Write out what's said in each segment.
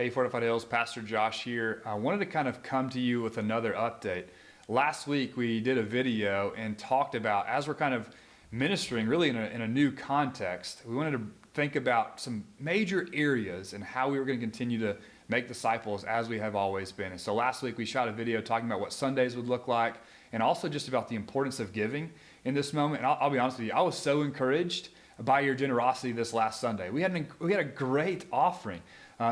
Hey, Fortified Hills, Pastor Josh here. I wanted to kind of come to you with another update. Last week we did a video and talked about, as we're kind of ministering really in a new context, we wanted to think about some major areas and how we were going to continue to make disciples as we have always been. And so last week we shot a video talking about what Sundays would look like and also just about the importance of giving in this moment. And I'll be honest with you, I was so encouraged by your generosity this last Sunday. We had a great offering.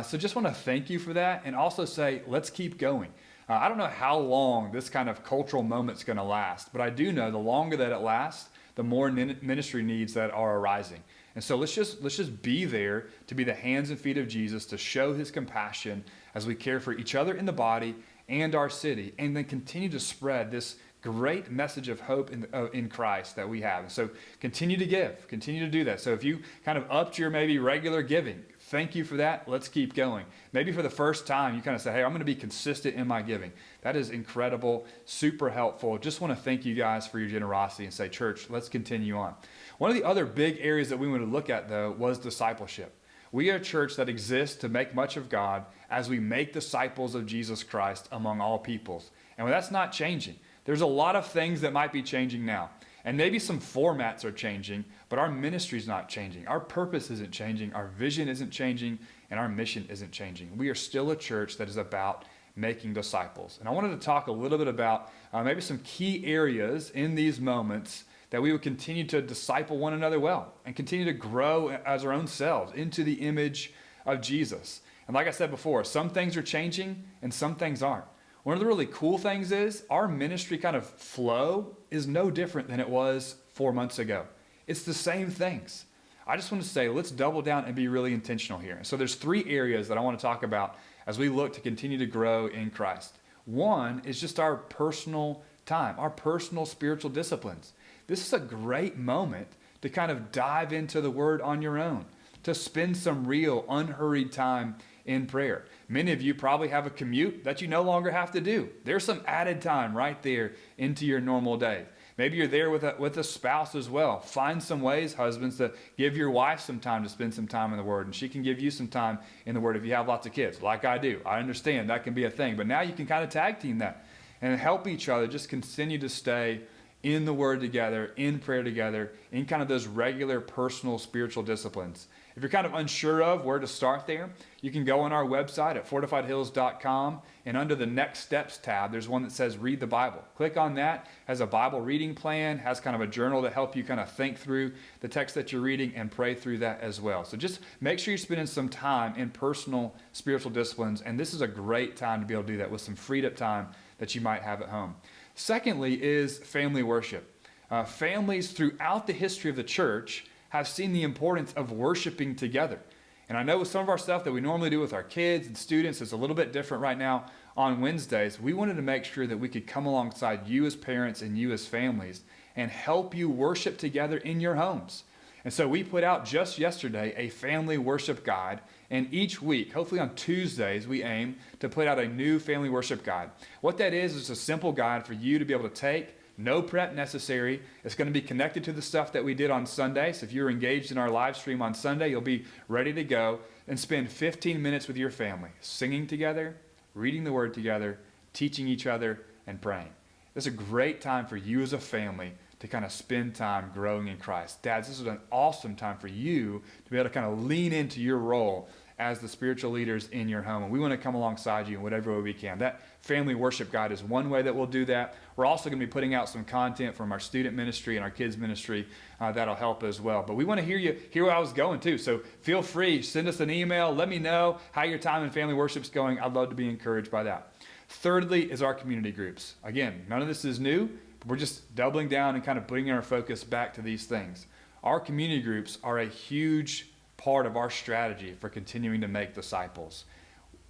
So just want to thank you for that and also say, let's keep going. I don't know how long this kind of cultural moment's going to last, but I do know the longer that it lasts, the more ministry needs that are arising. And so let's just be there to be the hands and feet of Jesus, to show his compassion as we care for each other in the body and our city, and then continue to spread this great message of hope in Christ that we have. And so continue to give, continue to do that. So if you kind of upped your maybe regular giving, thank you for that. Let's keep going. Maybe for the first time, you kind of say, hey, I'm going to be consistent in my giving. That is incredible, super helpful. Just want to thank you guys for your generosity and say, church, let's continue on. One of the other big areas that we want to look at, though, was discipleship. We are a church that exists to make much of God as we make disciples of Jesus Christ among all peoples. And that's not changing. There's a lot of things that might be changing now. And maybe some formats are changing, but our ministry is not changing. Our purpose isn't changing. Our vision isn't changing, and our mission isn't changing. We are still a church that is about making disciples. And I wanted to talk a little bit about maybe some key areas in these moments that we would continue to disciple one another well and continue to grow as our own selves into the image of Jesus. And like I said before, some things are changing and some things aren't. One of the really cool things is our ministry kind of flow is no different than it was 4 months ago. It's the same things. I just want to say, let's double down and be really intentional here. So there's 3 areas that I want to talk about as we look to continue to grow in Christ. One is just our personal time, our personal spiritual disciplines. This is a great moment to kind of dive into the Word on your own, to spend some real unhurried time in prayer. Many of you probably have a commute that you no longer have to do. There's some added time right there into your normal day. Maybe you're there with a spouse as well. Find some ways, husbands, to give your wife some time to spend some time in the Word, and she can give you some time in the Word if you have lots of kids, like I do. I understand that can be a thing, but now you can kind of tag team that and help each other just continue to stay in the Word together, in prayer together, in kind of those regular personal spiritual disciplines. If you're kind of unsure of where to start there, you can go on our website at fortifiedhills.com, and under the Next Steps tab, there's one that says Read the Bible. Click on that, has a Bible reading plan, has kind of a journal to help you kind of think through the text that you're reading and pray through that as well. So just make sure you're spending some time in personal spiritual disciplines, and this is a great time to be able to do that with some freed up time that you might have at home. Secondly is family worship. Families throughout the history of the church have seen the importance of worshiping together. And I know with some of our stuff that we normally do with our kids and students, it's a little bit different right now on Wednesdays. We wanted to make sure that we could come alongside you as parents and you as families and help you worship together in your homes. And so we put out just yesterday a family worship guide, and each week, hopefully on Tuesdays, we aim to put out a new family worship guide. What that is a simple guide for you to be able to take. No prep necessary. It's going to be connected to the stuff that we did on Sunday. So if you're engaged in our live stream on Sunday, you'll be ready to go and spend 15 minutes with your family, singing together, reading the Word together, teaching each other, and praying. This is a great time for you as a family to kind of spend time growing in Christ. Dads, this is an awesome time for you to be able to kind of lean into your role as the spiritual leaders in your home. And we want to come alongside you in whatever way we can. That family worship guide is one way that we'll do that. We're also going to be putting out some content from our student ministry and our kids ministry that'll help as well. But we want to hear where I was going too. So feel free, send us an email. Let me know how your time in family worship's going. I'd love to be encouraged by that. Thirdly is our community groups. Again, none of this is new, but we're just doubling down and kind of putting our focus back to these things. Our community groups are a huge part of our strategy for continuing to make disciples.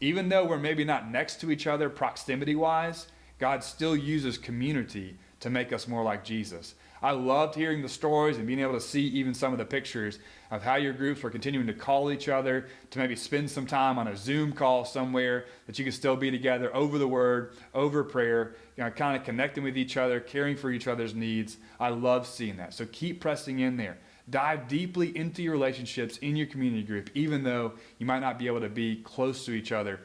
Even though we're maybe not next to each other proximity-wise, God still uses community to make us more like Jesus. I loved hearing the stories and being able to see even some of the pictures of how your groups were continuing to call each other, to maybe spend some time on a Zoom call somewhere that you could still be together over the Word, over prayer, kind of connecting with each other, caring for each other's needs. I love seeing that. So keep pressing in there. dive deeply into your relationships in your community group, even though you might not be able to be close to each other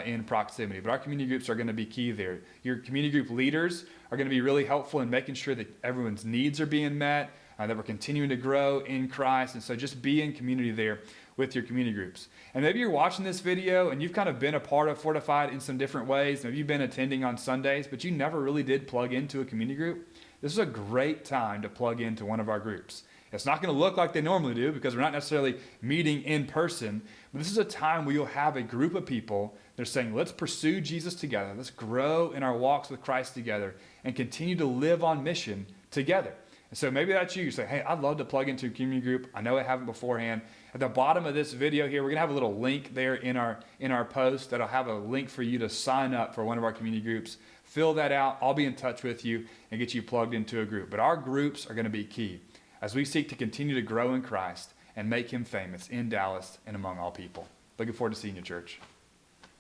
in proximity. But our community groups are going to be key there. Your community group leaders are going to be really helpful in making sure that everyone's needs are being met, that we're continuing to grow in Christ. And so just be in community there with your community groups. And maybe you're watching this video and you've kind of been a part of Fortified in some different ways. Maybe you've been attending on Sundays, but you never really did plug into a community group. This is a great time to plug into one of our groups. It's not going to look like they normally do because we're not necessarily meeting in person, but this is a time where you'll have a group of people that are saying, let's pursue Jesus together. Let's grow in our walks with Christ together and continue to live on mission together. And so maybe that's you. You say, hey, I'd love to plug into a community group. I know I haven't beforehand. At the bottom of this video here, we're going to have a little link there in our post that'll have a link for you to sign up for one of our community groups. Fill that out. I'll be in touch with you and get you plugged into a group. But our groups are going to be key as we seek to continue to grow in Christ and make him famous in Dallas and among all people. Looking forward to seeing you, church.